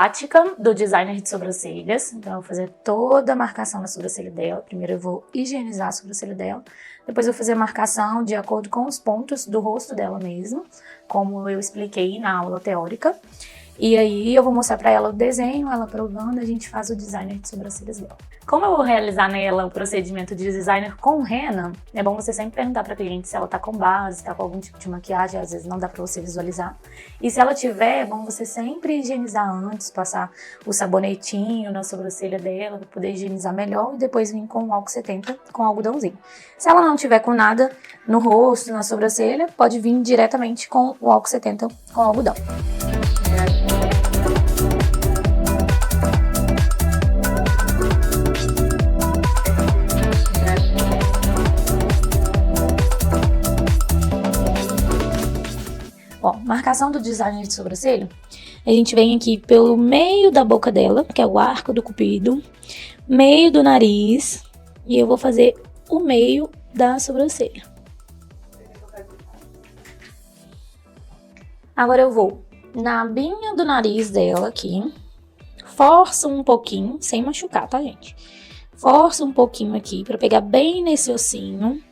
Prática do designer de sobrancelhas. Então, eu vou fazer toda a marcação na sobrancelha dela. Primeiro eu vou higienizar a sobrancelha dela. Depois eu vou fazer a marcação de acordo com os pontos do rosto dela mesmo, como eu expliquei na aula teórica. E aí eu vou mostrar pra ela o desenho, ela provando, a gente faz o designer de sobrancelhas dela. Como eu vou realizar nela o procedimento de designer com rena, é bom você sempre perguntar pra cliente se ela tá com base, tá com algum tipo de maquiagem, às vezes não dá pra você visualizar. E se ela tiver, é bom você sempre higienizar antes, passar o sabonetinho na sobrancelha dela pra poder higienizar melhor e depois vir com o álcool 70 com algodãozinho. Se ela não tiver com nada no rosto, na sobrancelha, pode vir diretamente com o álcool 70 com algodão. Ó, marcação do designer de sobrancelha, a gente vem aqui pelo meio da boca dela, que é o arco do cupido, meio do nariz, e eu vou fazer o meio da sobrancelha. Agora eu vou na abinha do nariz dela aqui, forço um pouquinho, sem machucar, tá, gente? Forço um pouquinho aqui pra pegar bem nesse ossinho,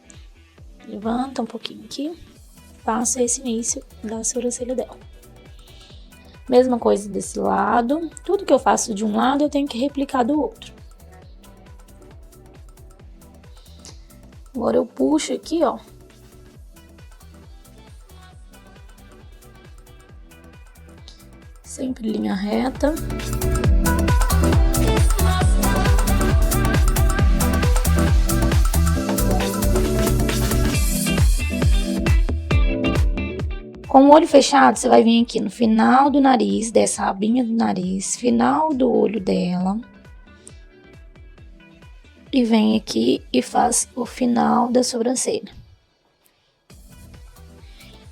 levanta um pouquinho aqui. Faço esse início da sobrancelha dela. Mesma coisa desse lado. Tudo que eu faço de um lado, eu tenho que replicar do outro. Agora eu puxo aqui, ó. Sempre linha reta. Com o olho fechado, você vai vir aqui no final do nariz, dessa abinha do nariz, final do olho dela. E vem aqui e faz o final da sobrancelha.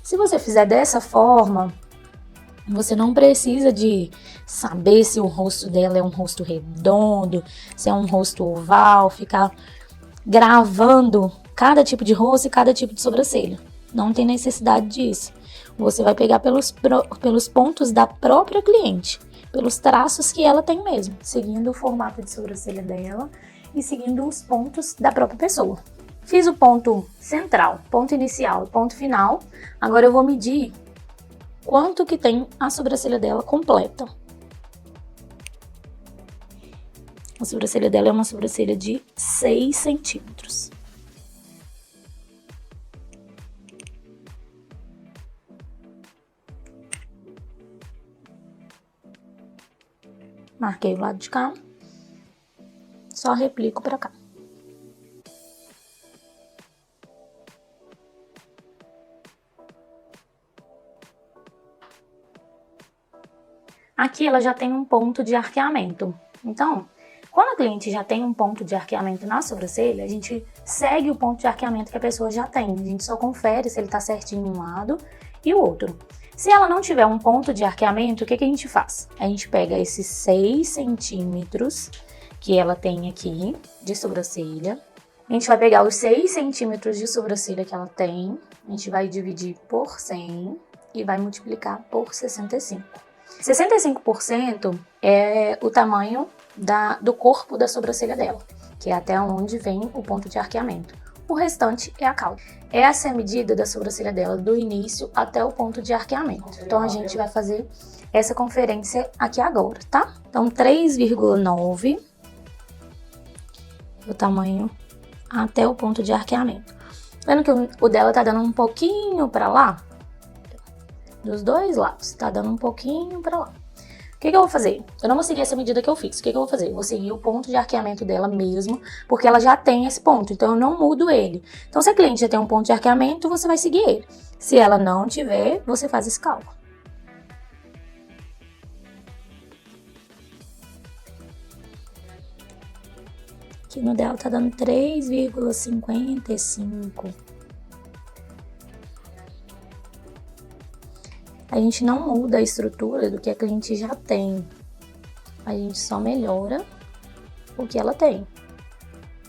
Se você fizer dessa forma, você não precisa de saber se o rosto dela é um rosto redondo, se é um rosto oval, ficar gravando cada tipo de rosto e cada tipo de sobrancelha. Não tem necessidade disso. Você vai pegar pelos pontos da própria cliente, pelos traços que ela tem mesmo, seguindo o formato de sobrancelha dela e seguindo os pontos da própria pessoa. Fiz o ponto central, ponto inicial e ponto final. Agora eu vou medir quanto que tem a sobrancelha dela completa. A sobrancelha dela é uma sobrancelha de 6 centímetros. Marquei o lado de cá, só replico pra cá. Aqui ela já tem um ponto de arqueamento. Então, quando a cliente já tem um ponto de arqueamento na sobrancelha, a gente segue o ponto de arqueamento que a pessoa já tem. A gente só confere se ele tá certinho um lado e o outro. Se ela não tiver um ponto de arqueamento, o que a gente faz? A gente pega esses 6 centímetros que ela tem aqui de sobrancelha. A gente vai pegar os 6 centímetros de sobrancelha que ela tem. A gente vai dividir por 100 e vai multiplicar por 65. 65% é o tamanho do corpo da sobrancelha dela, que é até onde vem o ponto de arqueamento. O restante é a cauda. Essa é a medida da sobrancelha dela, do início até o ponto de arqueamento. Então, a gente vai fazer essa conferência aqui agora, tá? Então, 3,9 o tamanho até o ponto de arqueamento. Vendo que o dela tá dando um pouquinho pra lá? Dos dois lados, tá dando um pouquinho pra lá. O que eu vou fazer? Eu não vou seguir essa medida que eu fiz. O que eu vou fazer? Eu vou seguir o ponto de arqueamento dela mesmo, porque ela já tem esse ponto, então eu não mudo ele. Então, se a cliente já tem um ponto de arqueamento, você vai seguir ele. Se ela não tiver, você faz esse cálculo. Aqui no dela tá dando 3,55. A gente não muda a estrutura do que a cliente já tem. A gente só melhora o que ela tem.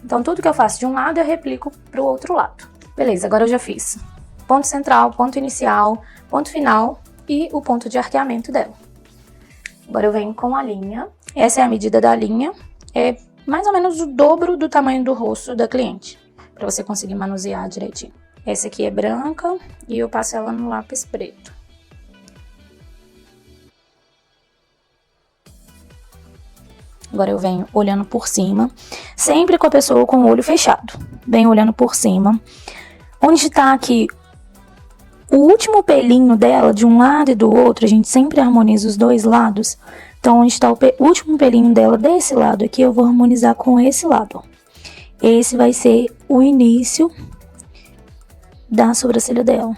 Então, tudo que eu faço de um lado, eu replico pro outro lado. Beleza, agora eu já fiz ponto central, ponto inicial, ponto final e o ponto de arqueamento dela. Agora eu venho com a linha. Essa é a medida da linha. É mais ou menos o dobro do tamanho do rosto da cliente, para você conseguir manusear direitinho. Essa aqui é branca e eu passo ela no lápis preto. Agora eu venho olhando por cima, sempre com a pessoa com o olho fechado. Venho olhando por cima. Onde tá aqui o último pelinho dela, de um lado e do outro, a gente sempre harmoniza os dois lados. Então, onde está o último pelinho dela desse lado aqui, eu vou harmonizar com esse lado, ó. Esse vai ser o início da sobrancelha dela.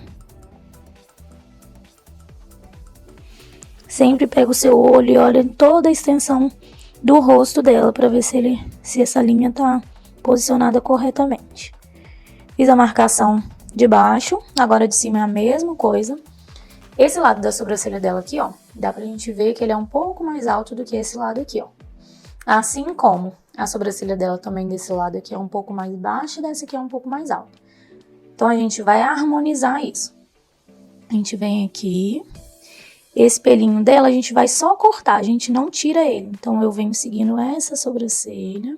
Sempre pega o seu olho e olha toda a extensão do rosto dela para ver se essa linha tá posicionada corretamente. Fiz a marcação de baixo, agora de cima é a mesma coisa. Esse lado da sobrancelha dela aqui, ó, dá pra gente ver que ele é um pouco mais alto do que esse lado aqui, ó. Assim como a sobrancelha dela também desse lado aqui é um pouco mais baixa e dessa aqui é um pouco mais alta. Então, a gente vai harmonizar isso. A gente vem aqui, esse pelinho dela a gente vai só cortar, a gente não tira ele. Então, eu venho seguindo essa sobrancelha.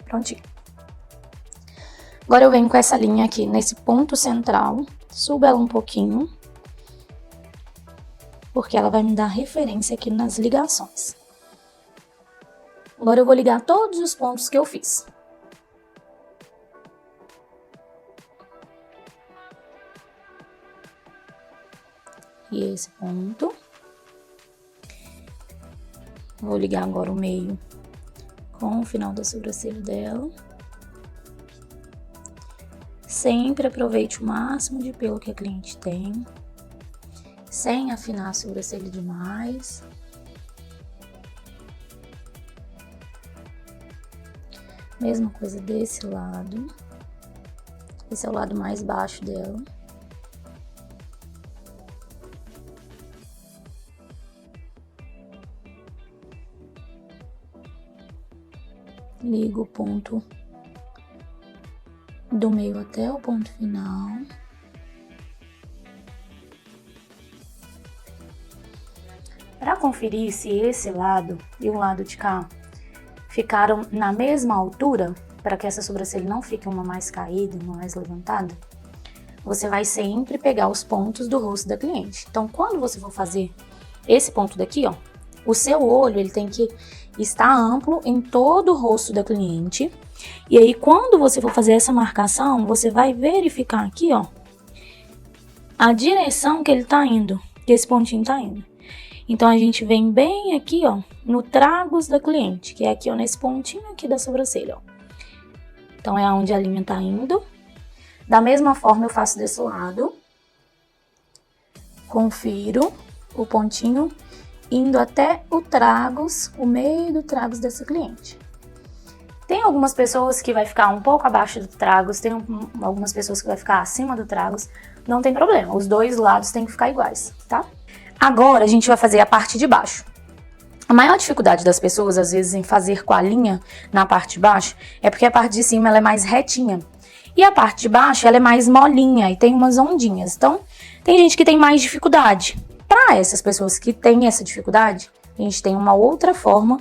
Prontinho. Agora eu venho com essa linha aqui nesse ponto central, subo ela um pouquinho, porque ela vai me dar referência aqui nas ligações. Agora eu vou ligar todos os pontos que eu fiz. E esse ponto. Vou ligar agora o meio com o final da sobrancelha dela. Sempre aproveite o máximo de pelo que a cliente tem, sem afinar a sobrancelha demais. Mesma coisa desse lado. Esse é o lado mais baixo dela. Ligo o ponto do meio até o ponto final. Para conferir se esse lado e o lado de cá ficaram na mesma altura, para que essa sobrancelha não fique uma mais caída, uma mais levantada, você vai sempre pegar os pontos do rosto da cliente. Então, quando você for fazer esse ponto daqui, ó, o seu olho ele tem que estar amplo em todo o rosto da cliente. E aí, quando você for fazer essa marcação, você vai verificar aqui, ó, a direção que ele tá indo, que esse pontinho tá indo. Então, a gente vem bem aqui, ó, no tragus da cliente, que é aqui, ó, nesse pontinho aqui da sobrancelha, ó. Então, é onde a linha tá indo. Da mesma forma, eu faço desse lado. Confiro o pontinho indo até o tragus, o meio do tragus dessa cliente. Tem algumas pessoas que vai ficar um pouco abaixo do tragus, tem algumas pessoas que vai ficar acima do tragus, não tem problema, os dois lados tem que ficar iguais, tá? Agora a gente vai fazer a parte de baixo. A maior dificuldade das pessoas, às vezes, em fazer com a linha na parte de baixo, é porque a parte de cima ela é mais retinha. E a parte de baixo ela é mais molinha e tem umas ondinhas. Então, tem gente que tem mais dificuldade. Para essas pessoas que têm essa dificuldade, a gente tem uma outra forma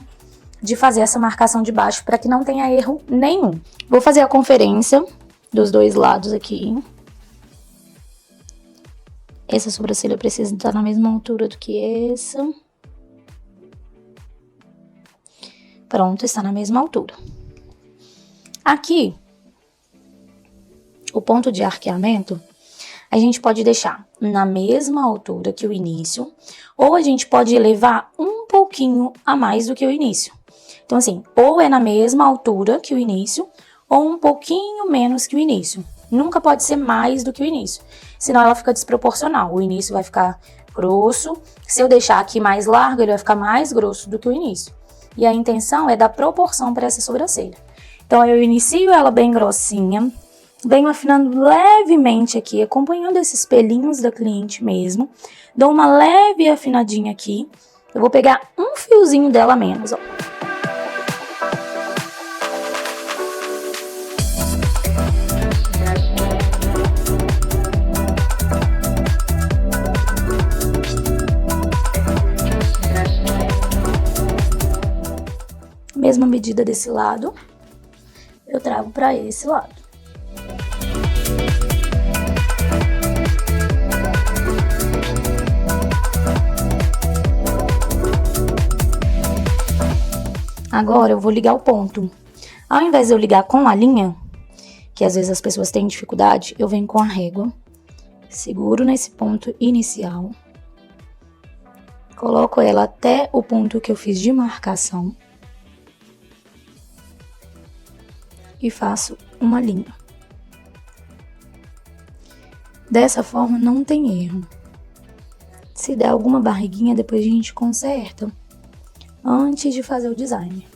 de fazer essa marcação de baixo para que não tenha erro nenhum. Vou fazer a conferência dos dois lados aqui. Essa sobrancelha precisa estar na mesma altura do que essa. Pronto, está na mesma altura. Aqui, o ponto de arqueamento, a gente pode deixar na mesma altura que o início, ou a gente pode elevar um pouquinho a mais do que o início. Então, assim, ou é na mesma altura que o início, ou um pouquinho menos que o início. Nunca pode ser mais do que o início, senão ela fica desproporcional. O início vai ficar grosso, se eu deixar aqui mais largo, ele vai ficar mais grosso do que o início. E a intenção é dar proporção para essa sobrancelha. Então, eu inicio ela bem grossinha, venho afinando levemente aqui, acompanhando esses pelinhos da cliente mesmo. Dou uma leve afinadinha aqui. Eu vou pegar um fiozinho dela a menos, ó. medida desse lado, eu trago para esse lado. Agora eu vou ligar o ponto. Ao invés de eu ligar com a linha, que às vezes as pessoas têm dificuldade, eu venho com a régua, seguro nesse ponto inicial, coloco ela até o ponto que eu fiz de marcação e faço uma linha. Dessa forma não tem erro. Se der alguma barriguinha, depois a gente conserta antes de fazer o design.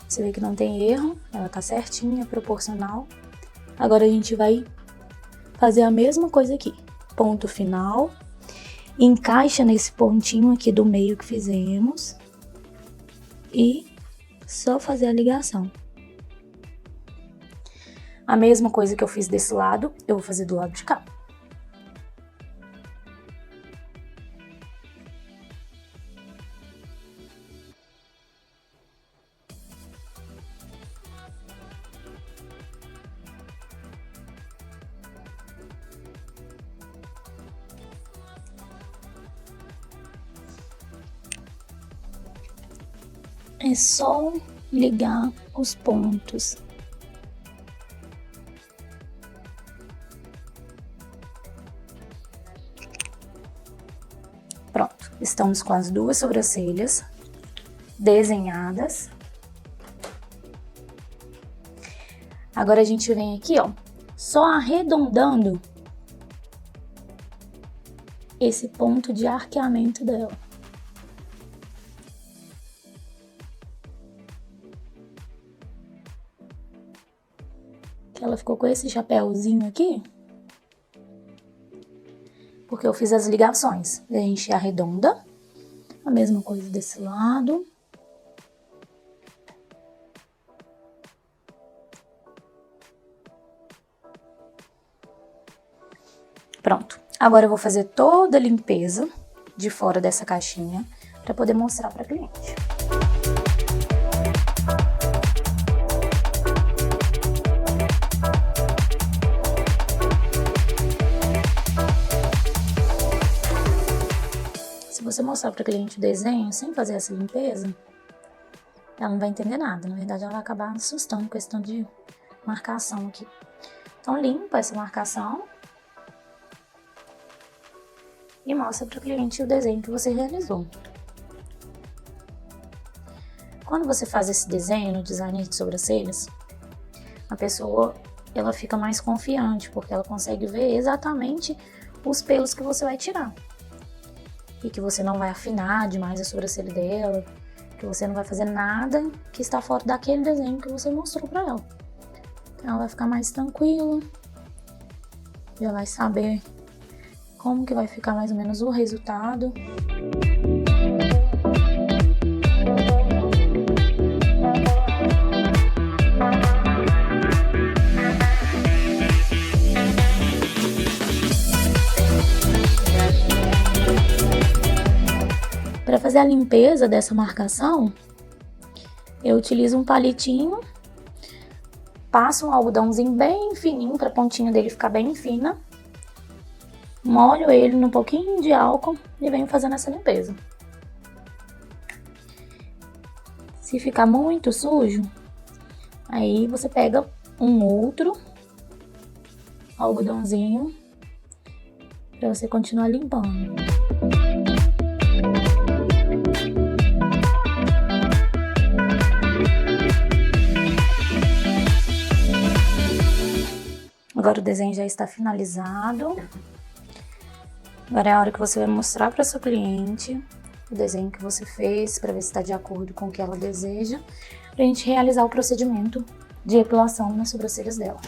Você vê que não tem erro, ela tá certinha, proporcional. Agora a gente vai fazer a mesma coisa aqui. Ponto final, encaixa nesse pontinho aqui do meio que fizemos e só fazer a ligação. A mesma coisa que eu fiz desse lado, eu vou fazer do lado de cá. É só ligar os pontos. Pronto, estamos com as duas sobrancelhas desenhadas. Agora a gente vem aqui, ó, só arredondando esse ponto de arqueamento dela. Ela ficou com esse chapéuzinho aqui, porque eu fiz as ligações. A gente arredonda, a mesma coisa desse lado. Pronto. Agora eu vou fazer toda a limpeza de fora dessa caixinha para poder mostrar para a cliente. Se você mostrar para a cliente o desenho sem fazer essa limpeza, ela não vai entender nada. Na verdade, ela vai acabar assustando com questão de marcação aqui. Então, limpa essa marcação e mostra para o cliente o desenho que você realizou. Quando você faz esse desenho no design de sobrancelhas, a pessoa ela fica mais confiante, porque ela consegue ver exatamente os pelos que você vai tirar. E que você não vai afinar demais a sobrancelha dela, que você não vai fazer nada que está fora daquele desenho que você mostrou para ela. Então ela vai ficar mais tranquila, já vai saber como que vai ficar mais ou menos o resultado. Para fazer a limpeza dessa marcação, eu utilizo um palitinho, passo um algodãozinho bem fininho para a pontinha dele ficar bem fina, molho ele num pouquinho de álcool e venho fazendo essa limpeza. Se ficar muito sujo, aí você pega um outro algodãozinho para você continuar limpando. Agora o desenho já está finalizado. Agora é a hora que você vai mostrar para sua cliente o desenho que você fez, para ver se está de acordo com o que ela deseja, para a gente realizar o procedimento de epilação nas sobrancelhas dela.